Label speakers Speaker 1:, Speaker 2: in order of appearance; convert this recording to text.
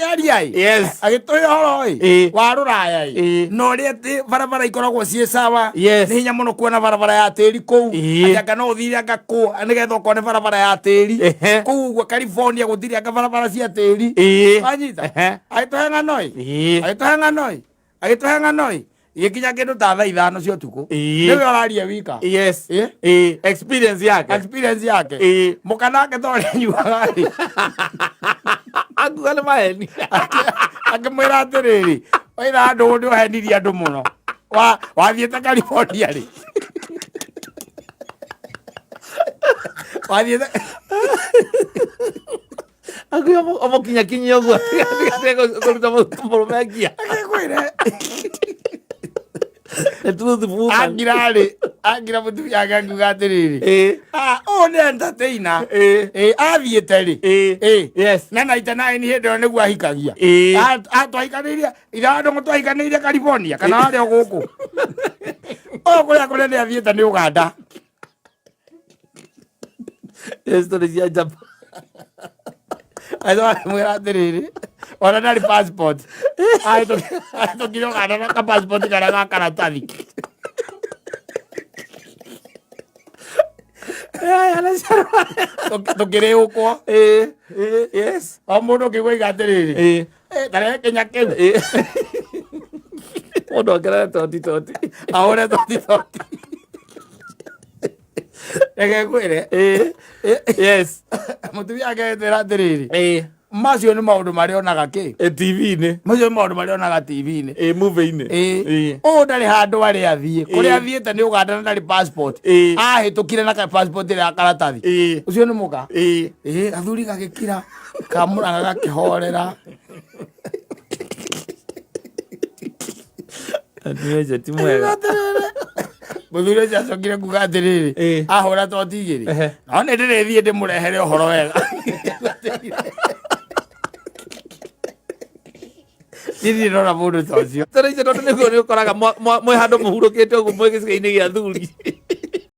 Speaker 1: akiaria
Speaker 2: yes
Speaker 1: agitoya horo wa ruraya no ri ati barabara ikoragwo cie sawa
Speaker 2: yes
Speaker 1: ni hinya muno kuona barabara ya tiri kou anga no uthire anga ku nigetha ukone barabara ya tiri kou gwa California guthire anga barabara cia tiri anyita agitohenga noi agitohenga noi ikinya kindu ta thaa 5 cia utuku niwe oraria wika
Speaker 2: yes experience yake
Speaker 1: mukanake thore nyuaga ri
Speaker 2: agale maheni
Speaker 1: akimwira atiriri oira andu ndu henirie andu muno wathiete California ri wathiete
Speaker 2: Aku omo kinya gua kuruta murumegia
Speaker 1: akwire agira mutu yaga ngugatiriri one entertainer athiete ri
Speaker 2: yes
Speaker 1: na naita nae ni hendo niguo ahikagia atwahikanirie ithando mutwahikanirie California kana aria guku kuria kunene athiete ni Uganda
Speaker 2: story cia jamba
Speaker 1: aitwa mwira atiriri ona ndari passport aitũkire Uganda na ka passport karia ga karatathi tukiri ukwo
Speaker 2: yes
Speaker 1: o mundu ngigwa igatiriri tare Kenya kiu
Speaker 2: mundu ongerere toti
Speaker 1: ahore toti ege kwire
Speaker 2: yes
Speaker 1: mutumia agetera atiriri macio ni maundu maria onaga ki
Speaker 2: TV-ini
Speaker 1: macio ni maundu maria onaga TV-ini
Speaker 2: movie-ini
Speaker 1: ndari handu ari athie kuria athiete ni Uganda na ndari passport ahitukire na passport ria karatathi ucio ni muka gathuri gagikira kamuraga gakihorera
Speaker 2: aniweje timwega
Speaker 1: muthuri ucio acokire kuga atiriri ahura toti igiri no ni ndirithie ndimurehere uhoro wega Didi rora mundu ta ucio
Speaker 2: tara icio tondu niguo ni ukoraga mwe handu muhurukite uguo mwe gicigo-ini gia thuri